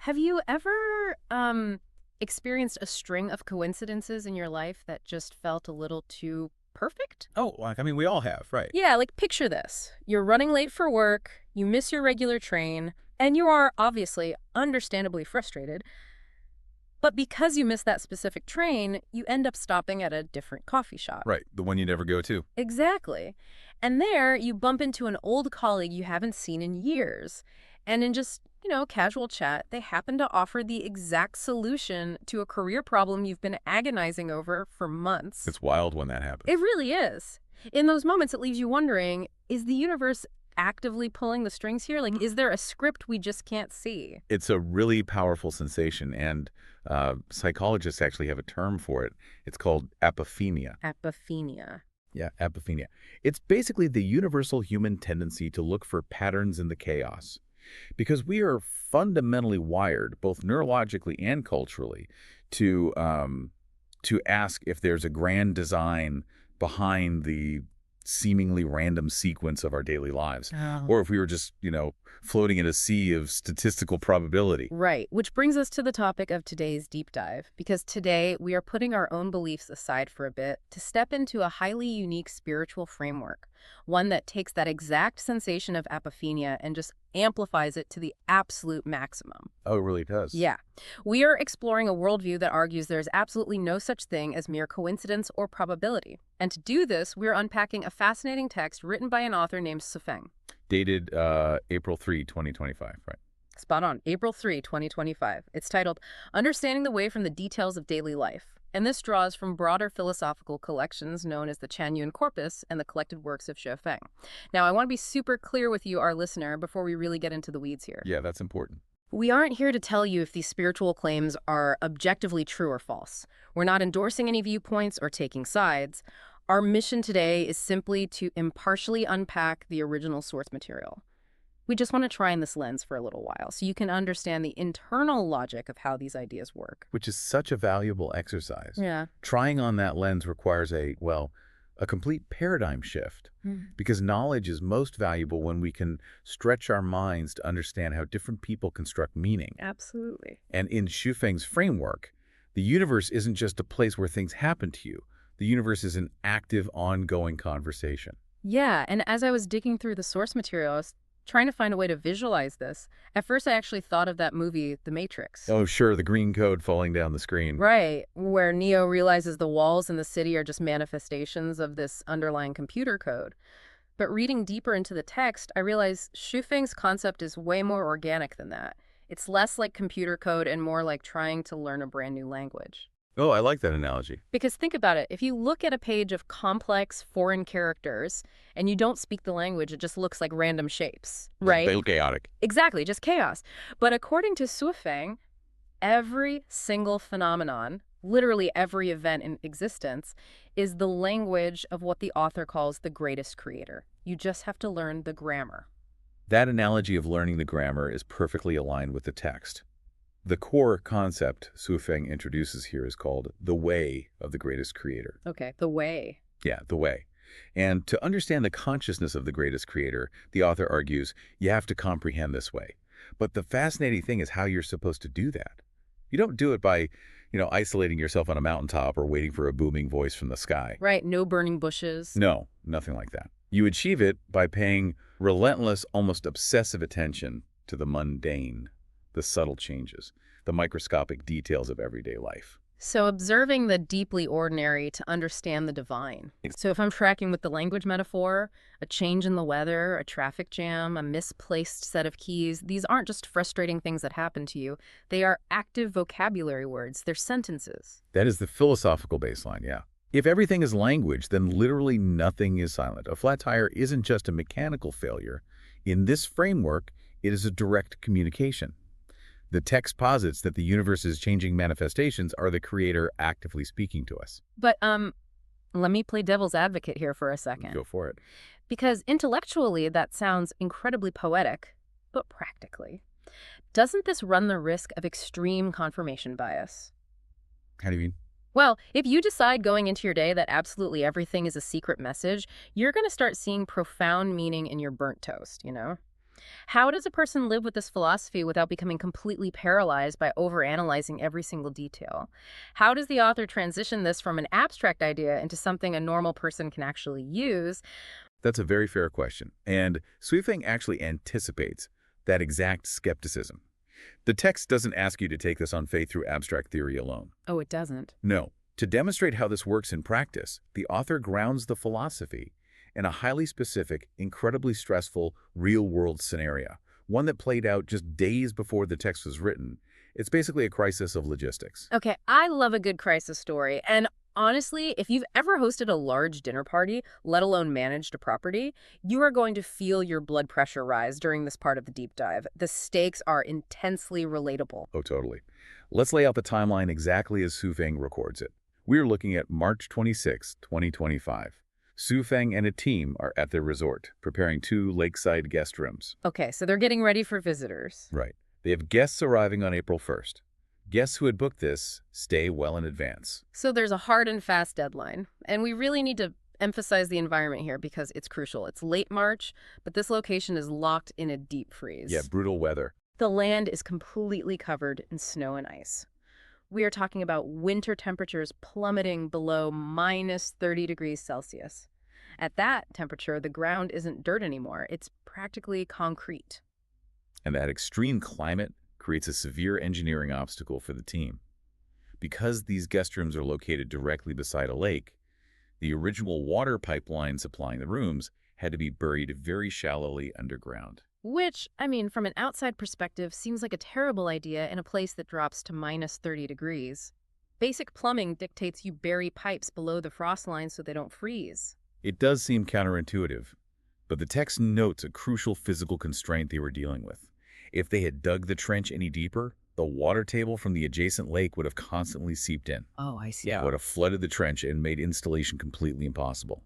Have you ever experienced a string of coincidences in your life that just felt a little too perfect? Oh, like, I mean, we all have, right? Yeah, like picture this. You're running late for work, you miss your regular train, and you are obviously understandably frustrated. But because you missed that specific train, you end up stopping at a different coffee shop. Right. The one you never go to. Exactly. And there you bump into an old colleague you haven't seen in years. And in just, casual chat, they happen to offer the exact solution to a career problem you've been agonizing over for months. It's wild when that It happens. really is. In those moments, it leaves you wondering, is the universe actively pulling the strings here? Like, is there a script we just can't see? It's a really powerful sensation, and psychologists actually have a term for it. It's called apophenia. Apophenia. Yeah, apophenia. It's basically the universal human tendency to look for patterns in the chaos. Because we are fundamentally wired, both neurologically and culturally, to ask if there's a grand design behind the seemingly random sequence of our daily lives, Oh. or if we were just, floating in a sea of statistical probability. Right, which brings us to the topic of today's deep dive, because today we are putting our own beliefs aside for a bit to step into a highly unique spiritual framework, one that takes that exact sensation of apophenia and just amplifies it to the absolute maximum. Oh, it really does. Yeah, we are exploring a worldview that argues there's absolutely no such thing as mere coincidence or probability. And to do this, we're unpacking a fascinating text written by an author named Sufeng. Dated April 3, 2025, right? Spot on. April 3, 2025. It's titled Understanding the Way from the Details of Daily Life. And this draws from broader philosophical collections known as the Chanyuan corpus and the collected works of Feng. Now, I want to be super clear with you, our listener, before we really get into the weeds here. Yeah, that's important. We aren't here to tell you if these spiritual claims are objectively true or false. We're not endorsing any viewpoints or taking sides. Our mission today is simply to impartially unpack the original source material. We just want to try in this lens for a little while so you can understand the internal logic of how these ideas work. Which is such a valuable exercise. Yeah. Trying on that lens requires a complete paradigm shift, because knowledge is most valuable when we can stretch our minds to understand how different people construct meaning. Absolutely. And in Feng's framework, the universe isn't just a place where things happen to you. The universe is an active, ongoing conversation. Yeah, and as I was digging through the source material, I was trying to find a way to visualize this. At first, I actually thought of that movie, The Matrix. Oh, sure, the green code falling down the screen. Right, where Neo realizes the walls in the city are just manifestations of this underlying computer code. But reading deeper into the text, I realized Feng's concept is way more organic than that. It's less like computer code and more like trying to learn a brand new language. Oh, I like that analogy. Because think about it, if you look at a page of complex foreign characters and you don't speak the language, it just looks like random shapes, right? They look chaotic. Exactly, just chaos. But according to Feng, every single phenomenon, literally every event in existence, is the language of what the author calls the greatest creator. You just have to learn the grammar. That analogy of learning the grammar is perfectly aligned with the text. The core concept Feng introduces here is called the way of the greatest creator. Okay, the way. Yeah, the way. And to understand the consciousness of the greatest creator, the author argues, you have to comprehend this way. But the fascinating thing is how you're supposed to do that. You don't do it by, isolating yourself on a mountaintop or waiting for a booming voice from the sky. Right, no burning bushes. No, nothing like that. You achieve it by paying relentless, almost obsessive attention to the mundane, the subtle changes, the microscopic details of everyday life. So observing the deeply ordinary to understand the divine. So if I'm tracking with the language metaphor, a change in the weather, a traffic jam, a misplaced set of keys, these aren't just frustrating things that happen to you. They are active vocabulary words. They're sentences. That is the philosophical baseline, yeah. If everything is language, then literally nothing is silent. A flat tire isn't just a mechanical failure. In this framework, it is a direct communication. The text posits that the universe's changing manifestations are the creator actively speaking to us. But let me play devil's advocate here for a second. Go for it. Because intellectually, that sounds incredibly poetic, but practically, doesn't this run the risk of extreme confirmation bias? How do you mean? Well, if you decide going into your day that absolutely everything is a secret message, you're going to start seeing profound meaning in your burnt toast, How does a person live with this philosophy without becoming completely paralyzed by overanalyzing every single detail? How does the author transition this from an abstract idea into something a normal person can actually use? That's a very fair question, and Feng actually anticipates that exact skepticism. The text doesn't ask you to take this on faith through abstract theory alone. Oh, it doesn't. No. To demonstrate how this works in practice, the author grounds the philosophy in a highly specific, incredibly stressful, real-world scenario, one that played out just days before the text was written. It's basically a crisis of logistics. Okay, I love a good crisis story. And honestly, if you've ever hosted a large dinner party, let alone managed a property, you are going to feel your blood pressure rise during this part of the deep dive. The stakes are intensely relatable. Oh, totally. Let's lay out the timeline exactly as Feng records it. We're looking at March 26, 2025. Feng and a team are at their resort, preparing 2 lakeside guest rooms. Okay, so they're getting ready for visitors. Right. They have guests arriving on April 1st. Guests who had booked this stay well in advance. So there's a hard and fast deadline. And we really need to emphasize the environment here because it's crucial. It's late March, but this location is locked in a deep freeze. Yeah, brutal weather. The land is completely covered in snow and ice. We are talking about winter temperatures plummeting below minus 30 degrees Celsius. At that temperature, the ground isn't dirt anymore. It's practically concrete. And that extreme climate creates a severe engineering obstacle for the team. Because these guest rooms are located directly beside a lake, the original water pipeline supplying the rooms had to be buried very shallowly underground. Which, I mean, from an outside perspective, seems like a terrible idea in a place that drops to minus 30 degrees. Basic plumbing dictates you bury pipes below the frost line so they don't freeze. It does seem counterintuitive, but the text notes a crucial physical constraint they were dealing with. If they had dug the trench any deeper, the water table from the adjacent lake would have constantly seeped in. Oh, I see. Yeah, would have flooded the trench and made installation completely impossible.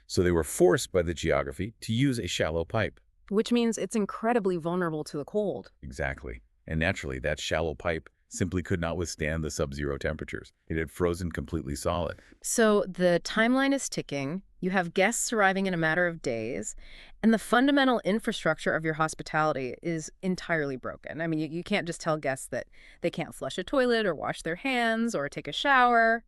So they were forced by the geography to use a shallow pipe. Which means it's incredibly vulnerable to the cold. Exactly. And naturally, that shallow pipe simply could not withstand the sub-zero temperatures. It had frozen completely solid. So the timeline is ticking, you have guests arriving in a matter of days, and the fundamental infrastructure of your hospitality is entirely broken. I mean, you can't just tell guests that they can't flush a toilet or wash their hands or take a shower.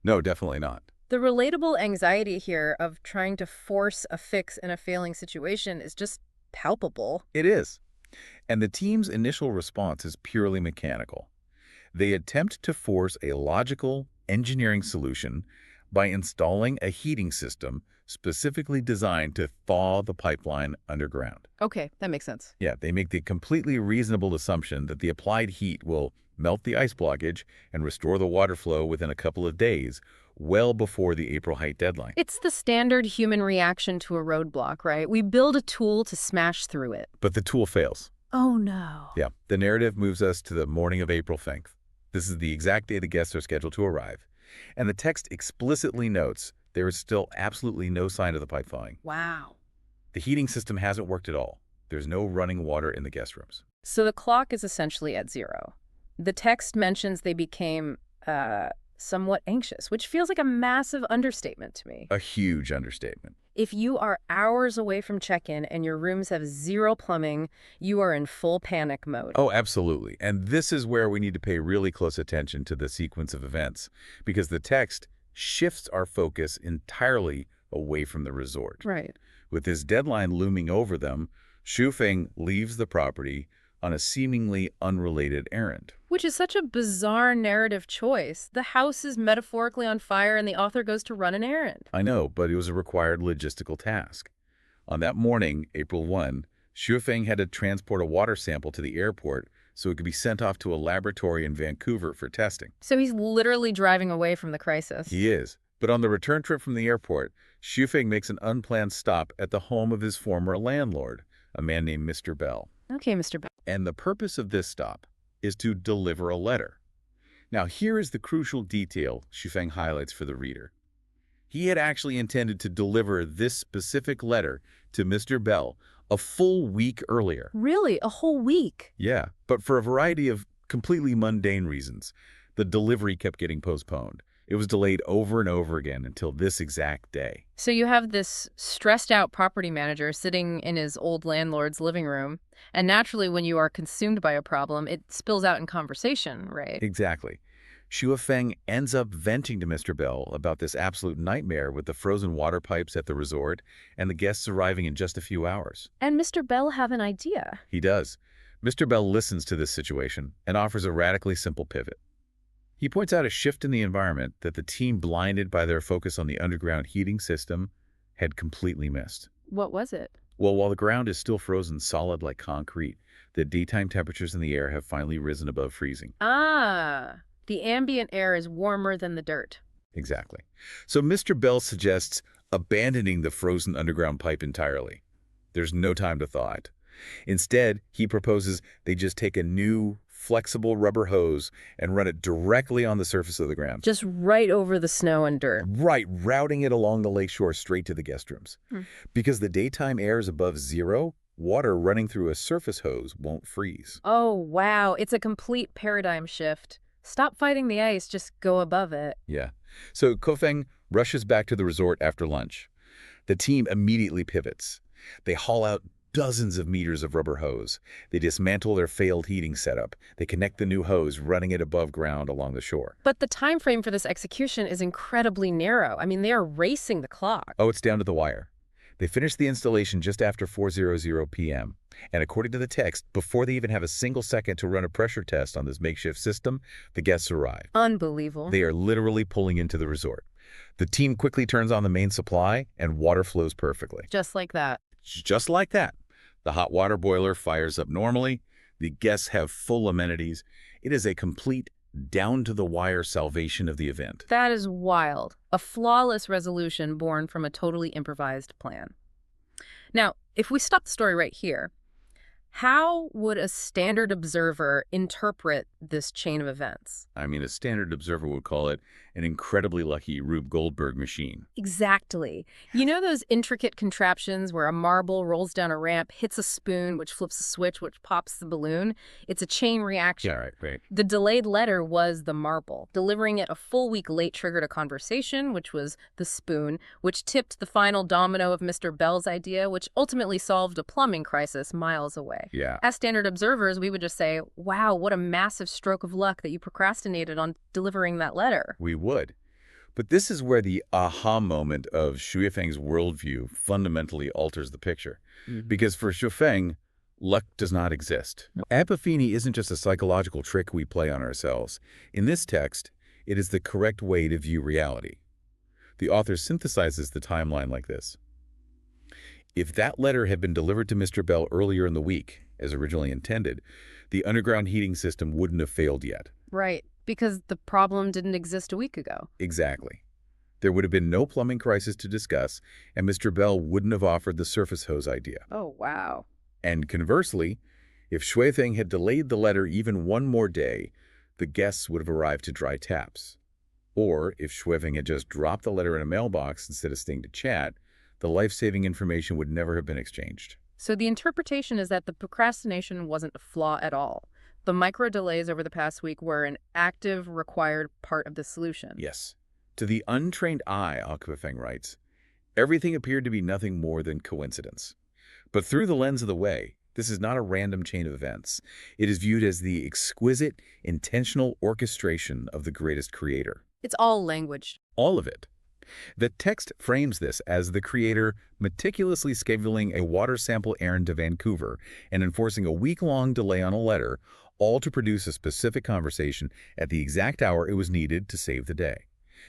No, definitely not. The relatable anxiety here of trying to force a fix in a failing situation is just palpable. It is. And the team's initial response is purely mechanical. They attempt to force a logical engineering solution by installing a heating system specifically designed to thaw the pipeline underground. Okay, that makes sense. Yeah, they make the completely reasonable assumption that the applied heat will melt the ice blockage and restore the water flow within a couple of days, well before the April height deadline. It's the standard human reaction to a roadblock, right? We build a tool to smash through it. But the tool fails. Oh, no. Yeah, the narrative moves us to the morning of April 5th. This is the exact day the guests are scheduled to arrive. And the text explicitly notes there is still absolutely no sign of the pipe thawing. Wow. The heating system hasn't worked at all. There's no running water in the guest rooms. So the clock is essentially at zero. The text mentions they became somewhat anxious, which feels like a massive understatement to me. A huge understatement. If you are hours away from check-in and your rooms have zero plumbing, you are in full panic mode. Oh, absolutely. And this is where we need to pay really close attention to the sequence of events, because the text shifts our focus entirely away from the resort. Right. With this deadline looming over them, Feng leaves the property on a seemingly unrelated errand. Which is such a bizarre narrative choice. The house is metaphorically on fire and the author goes to run an errand. I know, but it was a required logistical task. On that morning, April 1, Feng had to transport a water sample to the airport so it could be sent off to a laboratory in Vancouver for testing. So he's literally driving away from the crisis. He is. But on the return trip from the airport, Feng makes an unplanned stop at the home of his former landlord, a man named Mr. Bell. Okay, Mr. Bell. And the purpose of this stop is to deliver a letter. Now, here is the crucial detail Feng highlights for the reader. He had actually intended to deliver this specific letter to Mr. Bell a full week earlier. Really? A whole week? Yeah, but for a variety of completely mundane reasons, the delivery kept getting postponed. It was delayed over and over again until this exact day. So you have this stressed out property manager sitting in his old landlord's living room, and naturally when you are consumed by a problem, it spills out in conversation, right? Exactly. Xue Feng ends up venting to Mr. Bell about this absolute nightmare with the frozen water pipes at the resort and the guests arriving in just a few hours. And Mr. Bell have an idea. He does. Mr. Bell listens to this situation and offers a radically simple pivot. He points out a shift in the environment that the team, blinded by their focus on the underground heating system, had completely missed. What was it? Well, while the ground is still frozen solid like concrete, the daytime temperatures in the air have finally risen above freezing. Ah, the ambient air is warmer than the dirt. Exactly. So Mr. Bell suggests abandoning the frozen underground pipe entirely. There's no time to thaw it. Instead, he proposes they just take a new, flexible rubber hose and run it directly on the surface of the ground. Just right over the snow and dirt. Right, routing it along the lakeshore straight to the guest rooms. Because the daytime air is above zero, water running through a surface hose won't freeze. Oh, wow. It's a complete paradigm shift. Stop fighting the ice, just go above it. Yeah. So Kofeng rushes back to the resort after lunch. The team immediately pivots. They haul out dozens of meters of rubber hose. They dismantle their failed heating setup. They connect the new hose, running it above ground along the shore. But the time frame for this execution is incredibly narrow. I mean, they are racing the clock. Oh, it's down to the wire. They finish the installation just after 4:00 p.m. And according to the text, before they even have a single second to run a pressure test on this makeshift system, the guests arrive. Unbelievable. They are literally pulling into the resort. The team quickly turns on the main supply, and water flows perfectly. Just like that. Just like that. The hot water boiler fires up normally. The guests have full amenities. It is a complete, down-to-the-wire salvation of the event. That is wild. A flawless resolution born from a totally improvised plan. Now, if we stop the story right here, how would a standard observer interpret this chain of events? I mean, a standard observer would call it an incredibly lucky Rube Goldberg machine. Exactly. You know those intricate contraptions where a marble rolls down a ramp, hits a spoon, which flips a switch, which pops the balloon? It's a chain reaction. Yeah, right. The delayed letter was the marble. Delivering it a full week late triggered a conversation, which was the spoon, which tipped the final domino of Mr. Bell's idea, which ultimately solved a plumbing crisis miles away. Yeah. As standard observers, we would just say, wow, what a massive stroke of luck that you procrastinated on delivering that letter. We would. But this is where the aha moment of Xue Feng's worldview fundamentally alters the picture. Because for Xue Feng, luck does not exist. Epiphany isn't just a psychological trick we play on ourselves. In this text, it is the correct way to view reality. The author synthesizes the timeline like this. If that letter had been delivered to Mr. Bell earlier in the week, as originally intended, the underground heating system wouldn't have failed yet. Right, because the problem didn't exist a week ago. Exactly. There would have been no plumbing crisis to discuss, and Mr. Bell wouldn't have offered the surface hose idea. Oh, wow. And conversely, if Xue Feng had delayed the letter even one more day, the guests would have arrived to dry taps. Or if Xue Feng had just dropped the letter in a mailbox instead of staying to chat, the life-saving information would never have been exchanged. So the interpretation is that the procrastination wasn't a flaw at all. The micro delays over the past week were an active, required part of the solution. Yes. To the untrained eye, Feng writes, everything appeared to be nothing more than coincidence. But through the lens of the Way, this is not a random chain of events. It is viewed as the exquisite, intentional orchestration of the greatest creator. It's all language. All of it. The text frames this as the creator meticulously scheduling a water sample errand to Vancouver and enforcing a week-long delay on a letter, all to produce a specific conversation at the exact hour it was needed to save the day.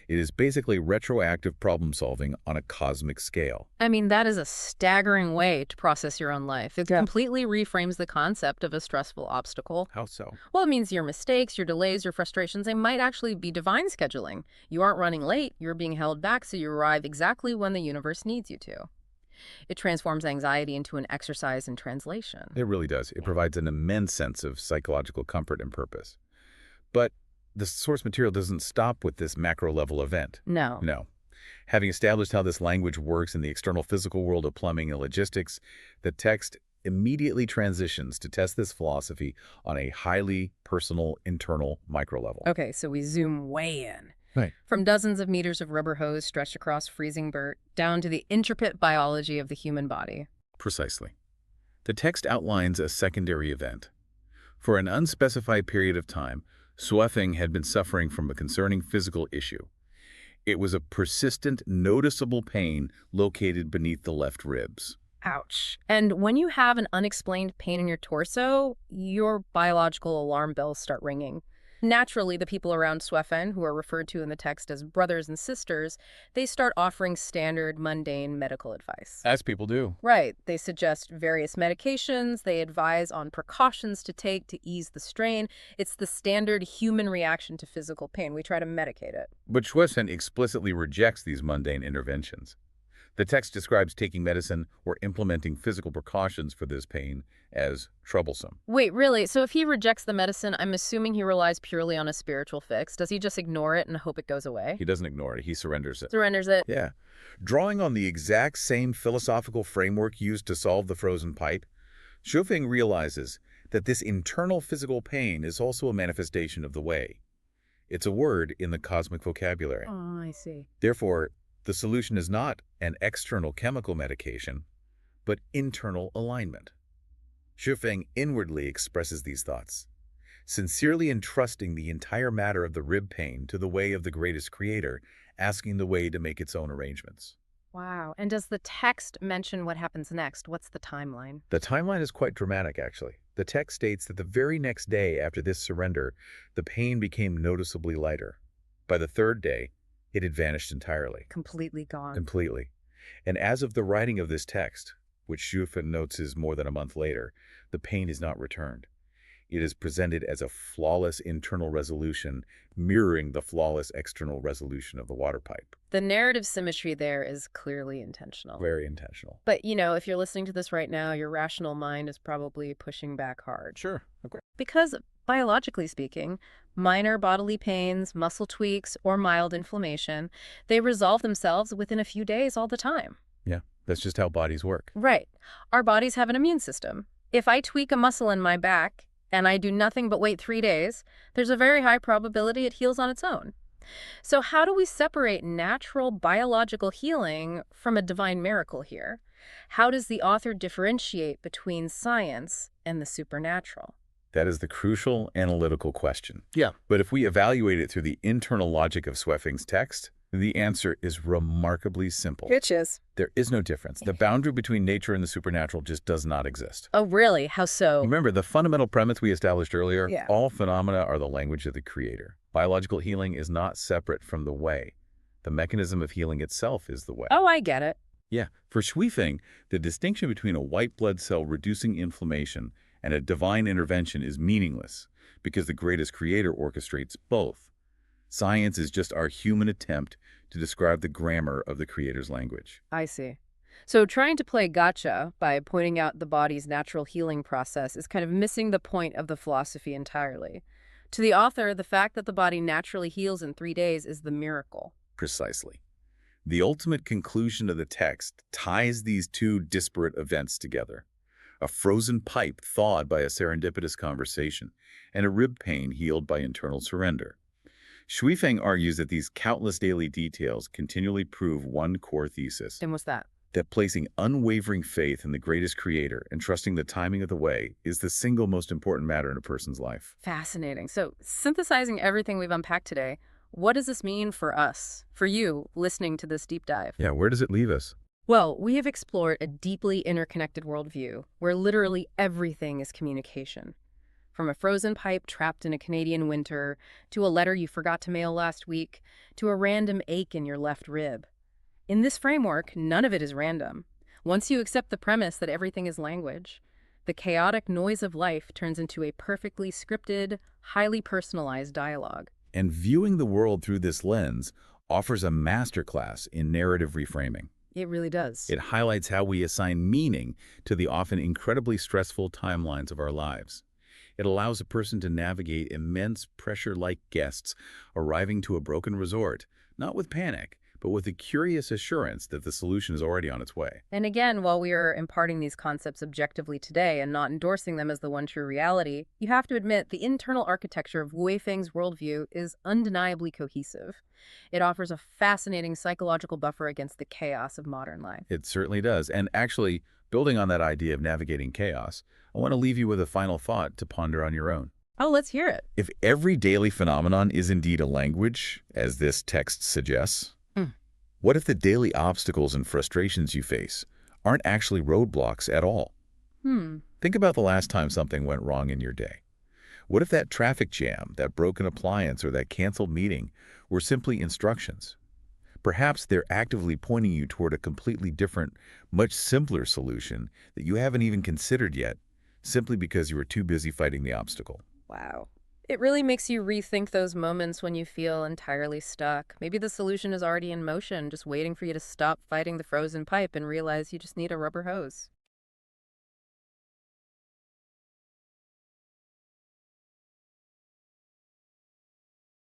It is basically retroactive problem-solving on a cosmic scale. I mean, that is a staggering way to process your own life. It completely reframes the concept of a stressful obstacle. How so? Well, it means your mistakes, your delays, your frustrations, they might actually be divine scheduling. You aren't running late, you're being held back, so you arrive exactly when the universe needs you to. It transforms anxiety into an exercise in translation. It really does. It provides an immense sense of psychological comfort and purpose. But the source material doesn't stop with this macro-level event. No. No. Having established how this language works in the external physical world of plumbing and logistics, the text immediately transitions to test this philosophy on a highly personal, internal micro-level. Okay, so we zoom way in. Right. From dozens of meters of rubber hose stretched across freezing dirt down to the intricate biology of the human body. Precisely. The text outlines a secondary event. For an unspecified period of time, Suofeng had been suffering from a concerning physical issue. It was a persistent, noticeable pain located beneath the left ribs. Ouch. And when you have an unexplained pain in your torso, your biological alarm bells start ringing. Naturally, the people around Swefen, who are referred to in the text as brothers and sisters, they start offering standard, mundane medical advice. As people do. Right. They suggest various medications. They advise on precautions to take to ease the strain. It's the standard human reaction to physical pain. We try to medicate it. But Schuesen explicitly rejects these mundane interventions. The text describes taking medicine or implementing physical precautions for this pain as troublesome. Wait, really? So if he rejects the medicine, I'm assuming he relies purely on a spiritual fix. Does he just ignore it and hope it goes away? He doesn't ignore it. He surrenders it. Surrenders it? Yeah. Drawing on the exact same philosophical framework used to solve the frozen pipe, Schuofeng realizes that this internal physical pain is also a manifestation of the way. It's a word in the cosmic vocabulary. Oh, I see. Therefore, the solution is not an external chemical medication, but internal alignment. Schuofeng inwardly expresses these thoughts, sincerely entrusting the entire matter of the rib pain to the way of the greatest creator, asking the way to make its own arrangements. Wow. And does the text mention what happens next? What's the timeline? The timeline is quite dramatic, actually. The text states that the very next day after this surrender, the pain became noticeably lighter. By the third day, it had vanished entirely. Completely gone. Completely. And as of the writing of this text, which Schufen notes is more than a month later, the pain is not returned. It is presented as a flawless internal resolution, mirroring the flawless external resolution of the water pipe. The narrative symmetry there is clearly intentional. Very intentional. But, you know, if you're listening to this right now, your rational mind is probably pushing back hard. Sure. Okay. Because, biologically speaking, minor bodily pains, muscle tweaks, or mild inflammation, they resolve themselves within a few days all the time. Yeah, that's just how bodies work. Right. Our bodies have an immune system. If I tweak a muscle in my back and I do nothing but wait 3 days, there's a very high probability it heals on its own. So how do we separate natural biological healing from a divine miracle here? How does the author differentiate between science and the supernatural? That is the crucial analytical question. Yeah. But if we evaluate it through the internal logic of Schuofeng's text, the answer is remarkably simple. Which is? There is no difference. The boundary between nature and the supernatural just does not exist. Oh, really? How so? Remember, the fundamental premise we established earlier, Yeah. all phenomena are the language of the Creator. Biological healing is not separate from the way. The mechanism of healing itself is the way. Oh, I get it. Yeah. For Schuofeng, the distinction between a white blood cell reducing inflammation and a divine intervention is meaningless because the greatest creator orchestrates both. Science is just our human attempt to describe the grammar of the creator's language. I see. So trying to play gotcha by pointing out the body's natural healing process is kind of missing the point of the philosophy entirely. To the author, the fact that the body naturally heals in 3 days is the miracle. Precisely. The ultimate conclusion of the text ties these two disparate events together. A frozen pipe thawed by a serendipitous conversation, and a rib pain healed by internal surrender. Schuofeng argues that these countless daily details continually prove one core thesis, And what's that? that placing unwavering faith in the greatest creator and trusting the timing of the way is the single most important matter in a person's life. Fascinating. So synthesizing everything we've unpacked today, what does this mean for us, for you, listening to this deep dive? Yeah, where does it leave us? Well, we have explored a deeply interconnected worldview where literally everything is communication. From a frozen pipe trapped in a Canadian winter, to a letter you forgot to mail last week, to a random ache in your left rib. In this framework, none of it is random. Once you accept the premise that everything is language, the chaotic noise of life turns into a perfectly scripted, highly personalized dialogue. And viewing the world through this lens offers a masterclass in narrative reframing. It really does. It highlights how we assign meaning to the often incredibly stressful timelines of our lives. It allows a person to navigate immense pressure like guests arriving to a broken resort, not with panic, but with a curious assurance that the solution is already on its way. And again, while we are imparting these concepts objectively today and not endorsing them as the one true reality, you have to admit the internal architecture of Wei Feng's worldview is undeniably cohesive. It offers a fascinating psychological buffer against the chaos of modern life. It certainly does. And actually, building on that idea of navigating chaos, I want to leave you with a final thought to ponder on your own. Oh, let's hear it. If every daily phenomenon is indeed a language, as this text suggests, what if the daily obstacles and frustrations you face aren't actually roadblocks at all? Hmm. Think about the last time something went wrong in your day. What if that traffic jam, that broken appliance, or that canceled meeting were simply instructions? Perhaps they're actively pointing you toward a completely different, much simpler solution that you haven't even considered yet, simply because you were too busy fighting the obstacle. Wow. It really makes you rethink those moments when you feel entirely stuck. Maybe the solution is already in motion, just waiting for you to stop fighting the frozen pipe and realize you just need a rubber hose.